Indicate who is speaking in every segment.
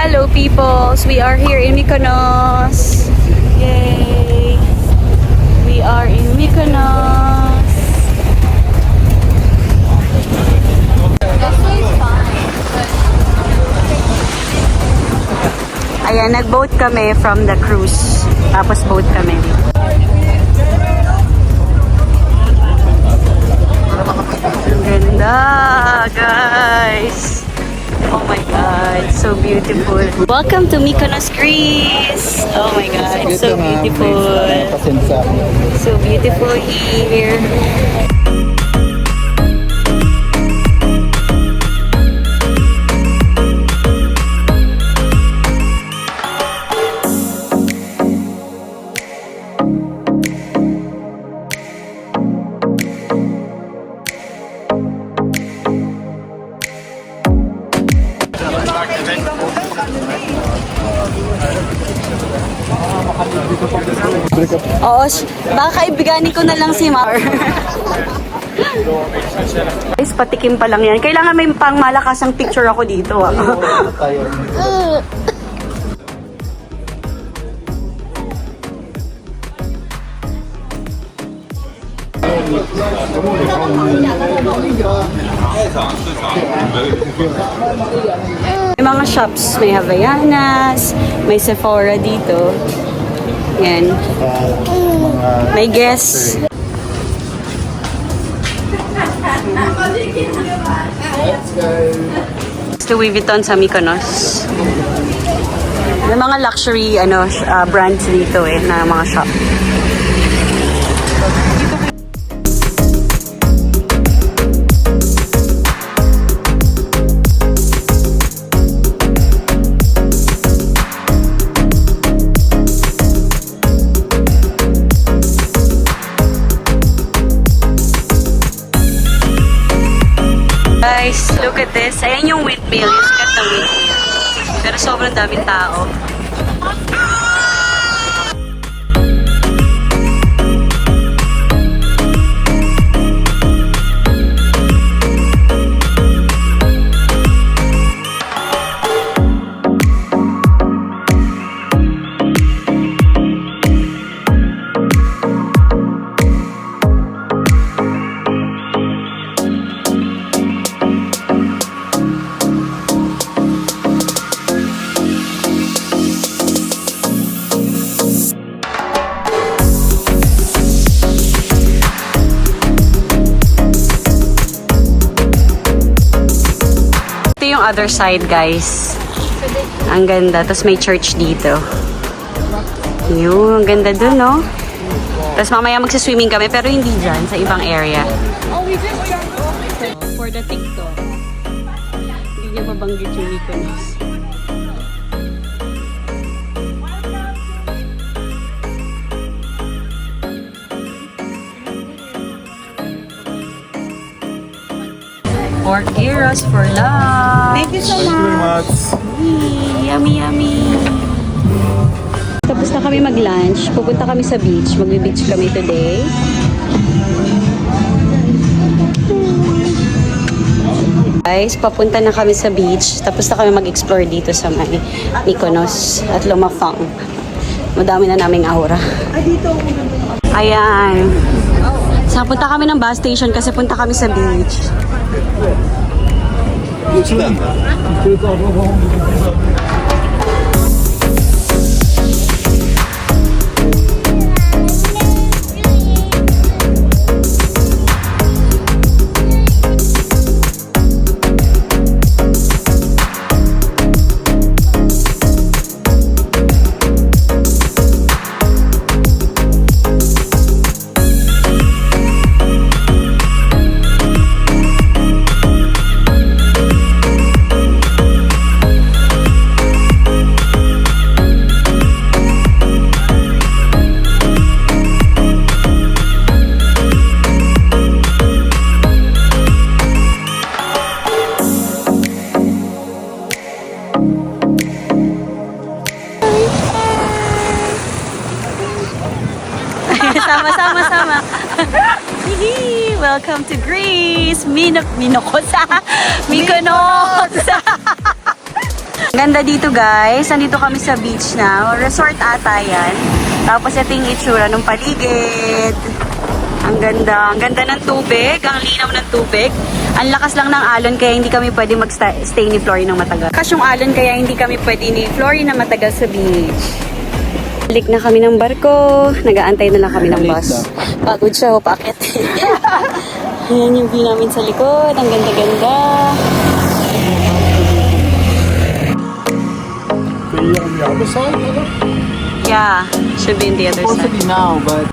Speaker 1: Hello peoples, we are here in Mykonos. Yay! We are in Mykonos. Ayan, nag-boat kami from the cruise. Tapos boat kami. Ang ganda, guys! Oh my God, so beautiful. Welcome to Mykonos, Greece. Oh my God, so beautiful. So beautiful here. Oo, baka kaibiganin ko na lang si Mar. Guys, patikim pa lang yan. Kailangan may pang malakasang picture ako dito. May mga shops, may Havaianas, may Sephora dito. Yan. May Guess. Louis Vuitton sa Mykonos. May mga luxury brands dito na mga shop. Guys, look at this. Ayan yung windmill. Yung sikat na windmill. Pero sobrang daming tao. Yung other side, guys. Ang ganda. Tapos may church dito. Yung, ang ganda dun, no? Tapos mamaya magsiswimming kami, pero hindi dyan, sa ibang area. For the TikTok. Hindi niya mabanggit yung Mykonos. Pork gyros for lunch.
Speaker 2: Thank you so much.
Speaker 1: Yummy, yummy. Tapos na kami mag-lunch. Pupunta kami sa beach. Magbe-beach kami today. Guys, papunta na kami sa beach. Tapos na kami mag-explore dito sa Mykonos at Lumafang. Madami na naming aura. Ayan. So, punta kami ng bus station kasi punta kami sa beach. Sama. Welcome to Greece! Mykonos! Ganda dito guys. Nandito kami sa beach na. Resort ata yan. Tapos ito yung itsura ng paligid. Ang ganda. Ang ganda ng tubig. Ang linaw ng tubig. Ang lakas lang ng alon kaya hindi kami pwede mag-stay ni Flory ng matagal. Lakas yung alon kaya hindi kami pwede ni Flory na matagal sa beach. Balik na kami ng barko. Nag-aantay na lang kami ng bus. Pagod siya. Pakit. Ayan yung view namin sa likod. Ang ganda-ganda.
Speaker 2: On the other side?
Speaker 1: Yeah, should be in the other
Speaker 2: Supposed to
Speaker 1: side.
Speaker 2: be now, but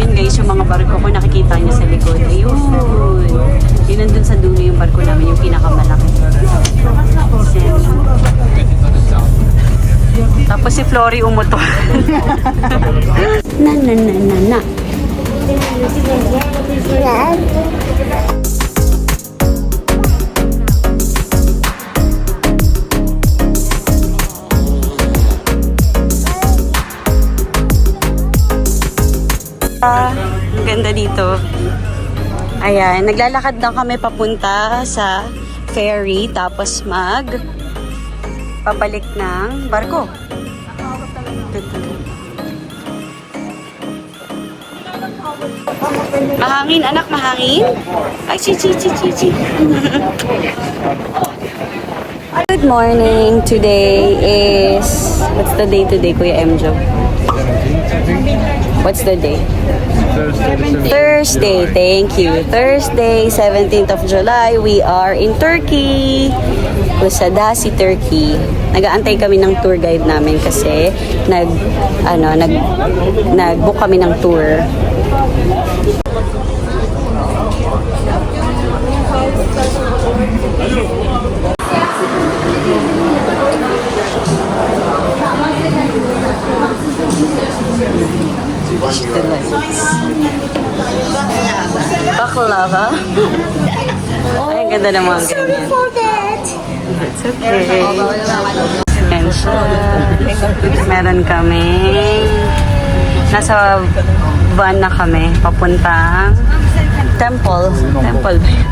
Speaker 1: Yun guys, yung mga barko ko nakikita niyo sa likod. Ayun. Yun nandun sa dulo yung barko namin, yung pinakamalaki. Tapos si Flory umuto. Na. Ang ganda dito. Ayan, naglalakad lang kami papunta sa ferry tapos pabalik ng barko. Mahangin, anak, mahangin. Ay, chi. Good morning. Today is... What's the day today, Kuya Emjo? What's the day? Thursday, thank you. Thursday, 17th of July, we are in Turkey. Kusadasi, Turkey. Nag-aantay kami ng tour guide namin kasi nag-book kami ng tour. Baklava. Ay, ang ganda ng mga ganyan. It's okay. Ayan siya. Meron kami. Nasa van na kami. Papuntang temple. Temple ba yun?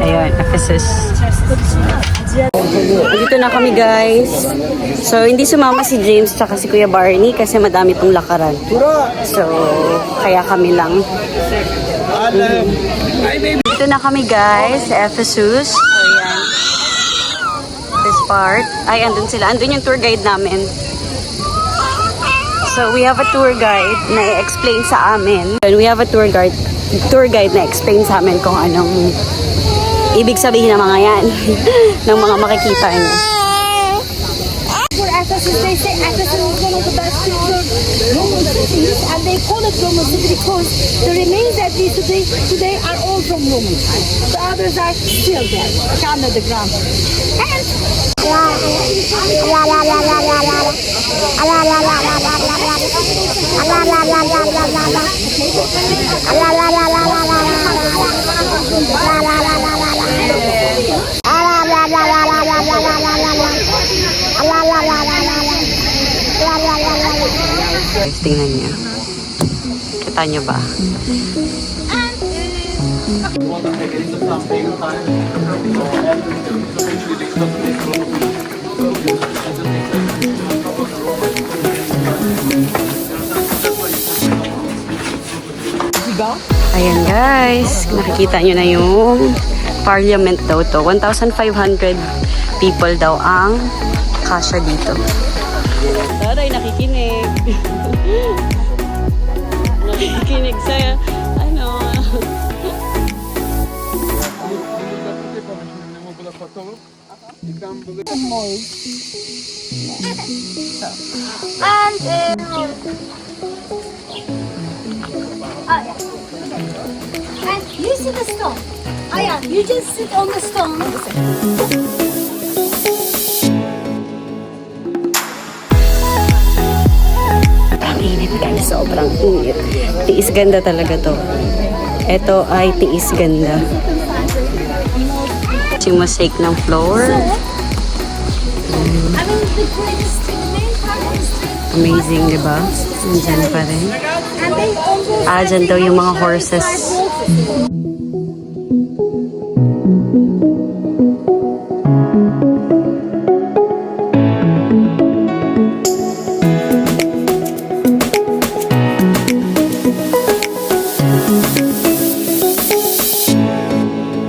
Speaker 1: Ayun, Ephesus. Dito na kami guys. So, hindi sumama si James tsaka si Kuya Barney kasi madami pong lakaran. So, kaya kami lang. Dito na kami guys sa Ephesus. So, yan. This part. Ay, andun sila. Andun yung tour guide namin. So, we have a tour guide na i-explain sa amin. And we have a tour guide na explain sa amin kung anong ibig sabihin ng mga yan. ng mga makikita niyo.
Speaker 3: For Ephesus, they say Ephesus is one of the best Roman cities, and they call it Roman city because the remains that we today are all from Rome. The others are still there, under the ground. And
Speaker 1: Guys, tingnan niyo. Kita niyo ba? Ayan guys, nakikita nyo na yung parliament daw to. 1,500 people daw ang kasya dito. Taray, nakikinig. Nakikinig sa, ano.
Speaker 3: And you see the stone. Oh yeah, you just sit on the stone.
Speaker 1: Ang init guys, sobrang init. Tiis ganda talaga to. Ito ay tiis ganda. Yung mosaic ng floor.
Speaker 3: I mean, the greatest, the main part of the street.
Speaker 1: Amazing, di ba? Nandyan pa rin.
Speaker 3: And they almost
Speaker 1: Dyan daw yung mga horses.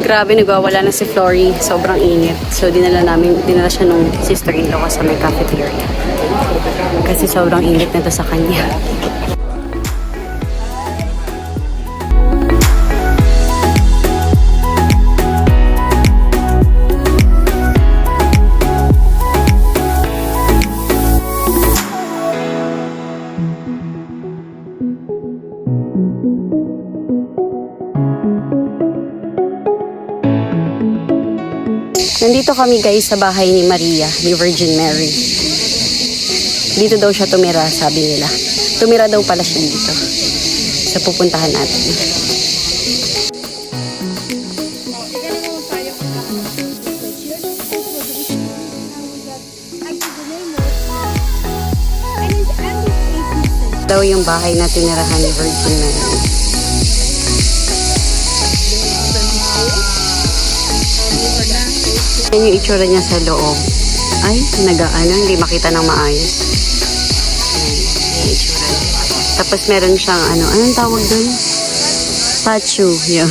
Speaker 1: Grabe, nagwawala na si Flory. Sobrang init. So, dinala siya nung sister-in-law ko sa may cafeteria. Kasi sobrang init na to sa kanya. Nandito kami guys sa bahay ni Maria, ni Virgin Mary. Dito daw siya tumira, sabi nila. Tumira daw pala siya dito. So pupuntahan natin. Daw yung bahay na tinirahan ni Virgin Mary. Yan yung itsura niya sa loob. Ay, hindi makita ng maayos. Yan, yung itsura niya. Tapos meron siyang anong tawag doon? Statue, yun.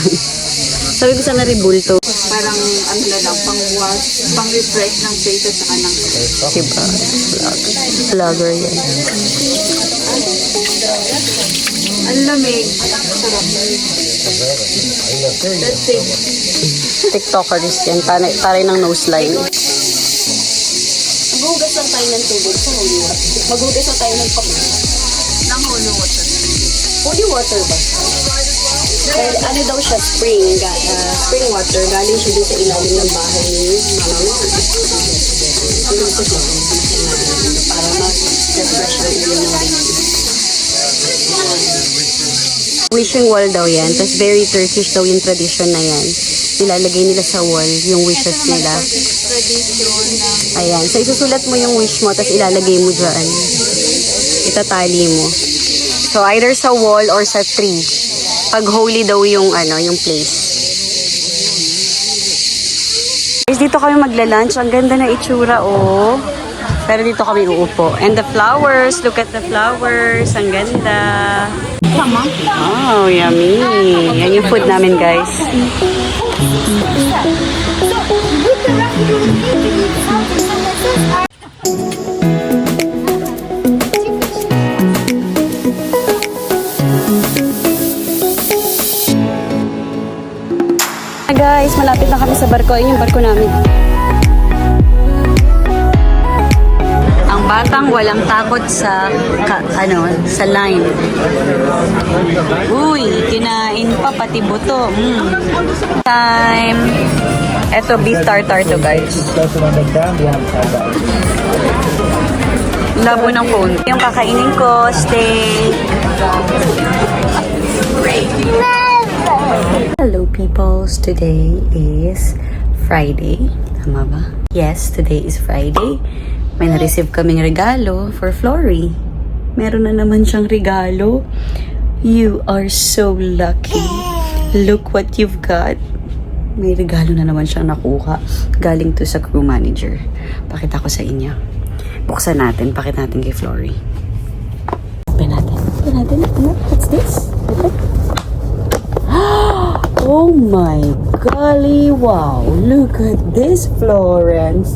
Speaker 1: Sabi ko sana ribulto.
Speaker 4: Parang na lang, pang-wash, pang-refresh ng face at saka ng
Speaker 1: Diba? Vlogger yan.
Speaker 4: ang lamig. Sarap. That's it.
Speaker 1: TikTokers yan. Taray ng nose line.
Speaker 4: Maghugas lang tayo ng tubig sa holy water. Maghugas lang tayo ng ng holy water.
Speaker 1: Holy water ba? Dahil ano daw siya, spring water. Galing siya dun sa ilalim ng bahay ni Mama Mary. Tulog ko siya para mag-refresh ang ilong ng baby. Wishing wall daw yan. Tapos very Turkish daw yung tradition na yan. Nilalagay nila sa wall yung wishes nila. Ayan. So isusulat mo yung wish mo tapos ilalagay mo dyan. Itatali mo. So either sa wall or sa tree. Pag holy daw yung yung place. Guys, dito kami magla-lunch. Ang ganda na itsura, oh. Pero dito kami uupo. And the flowers, look at the flowers. Ang ganda. Oh, yummy. Yan yung food namin, guys. Guys, malapit na kami sa barko. Ayun yung barko namin. Ang batang walang takot sa sa line. Uy, kinain pa pati buto. Time. Eto beef tartar to, guys. Labo ng phone. Yung kakainin ko, steak. Hello peoples, today is Friday. Tama ba? Yes, today is Friday. May na-receive kaming regalo for Flory. Meron na naman siyang regalo. You are so lucky. Look what you've got. May regalo na naman siyang nakuha. Galing to sa crew manager. Pakita ko sa inyo. Buksan natin. Pakita natin kay Flory. Open natin. Open natin. What's this? Open. Oh my golly, wow. Look at this, Florence.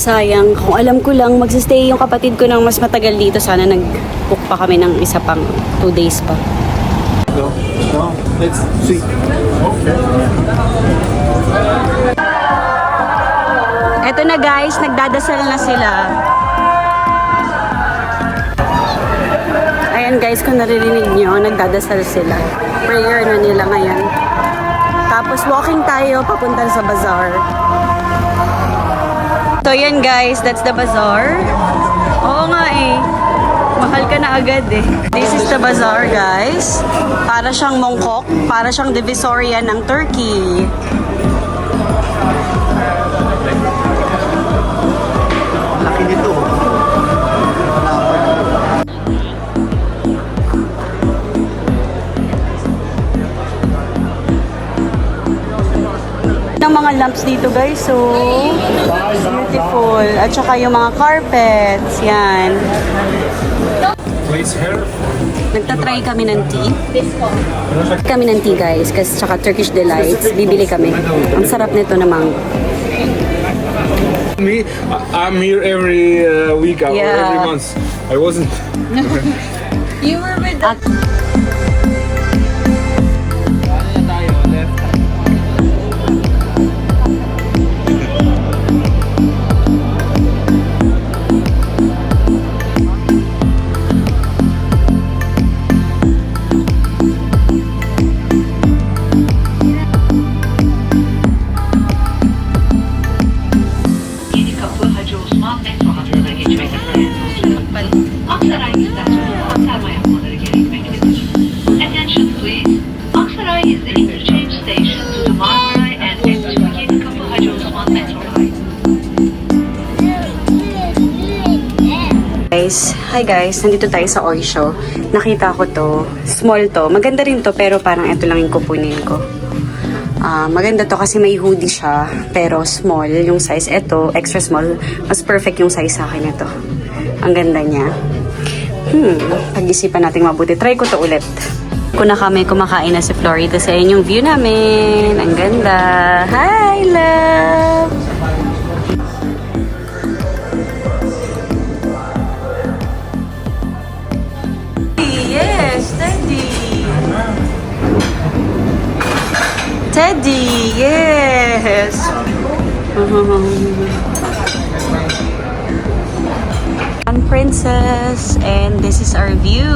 Speaker 1: Sayang. Kung alam ko lang, magsistay yung kapatid ko ng mas matagal dito. Sana nag-book pa kami ng isa pang 2 days pa.
Speaker 2: No, no, let's see. Okay.
Speaker 1: Eto na guys, nagdadasal na sila. Ayan guys, kung naririnig nyo, nagdadasal sila. Prayer na nila ngayon. Tapos walking tayo papunta sa bazaar. So yan guys, that's the bazaar. Oo nga eh. Mahal ka na agad eh. This is the bazaar guys. Para siyang Mongkok, para siyang Divisoria ng Turkey.
Speaker 2: Laki nito.
Speaker 1: Ng mga lamps dito guys, so beautiful. At saka yung mga carpets, yan.
Speaker 2: Place here.
Speaker 1: Nagtatry kami ng tea. Kami ng tea guys, kasi tsaka Turkish Delights. Bibili kami. Ang sarap nito na mango.
Speaker 2: Me, I'm here every week or
Speaker 1: Yeah.
Speaker 2: every month. I wasn't.
Speaker 4: You were with
Speaker 1: At
Speaker 5: Yeni Kapı Hacı Osman metro hattına geçmektedir. Aksaray istasyonu aktarma yapmaları gerekmektedir. Attention please. Aksaray is the interchange station to the Marmaray and to Yeni Kapı Hacı Osman metro line.
Speaker 1: guys, hi guys, nandito tayo sa Oysho. Nakita ko to, small to. Maganda rin to, pero parang ito lang yung kukunin ko. Maganda to kasi may hoodie siya, pero small yung size. Ito, extra small. Mas perfect yung size sa akin ito. Ang ganda niya. Pag-isipan natin mabuti. Try ko to ulit. Kung na kami kumakain na si Florida sa yung view namin. Ang ganda. Hi, love! Yes, Teddy! Teddy, yes. I'm Princess, and this is our view.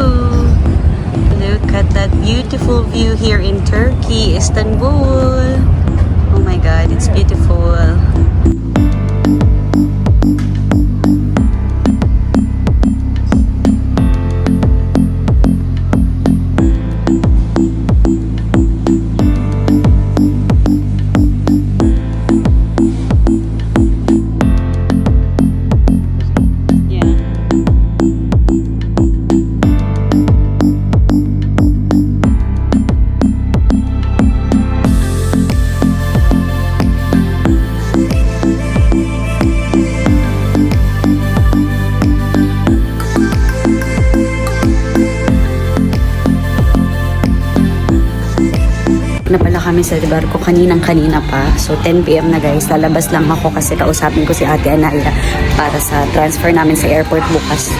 Speaker 1: Look at that beautiful view here in Turkey, Istanbul. Oh my God, it's beautiful. Na pala kami sa barko kaninang-kanina pa. So 10 PM na guys. Lalabas lang ako kasi kausapin ko si Ate Anaya para sa transfer namin sa airport bukas.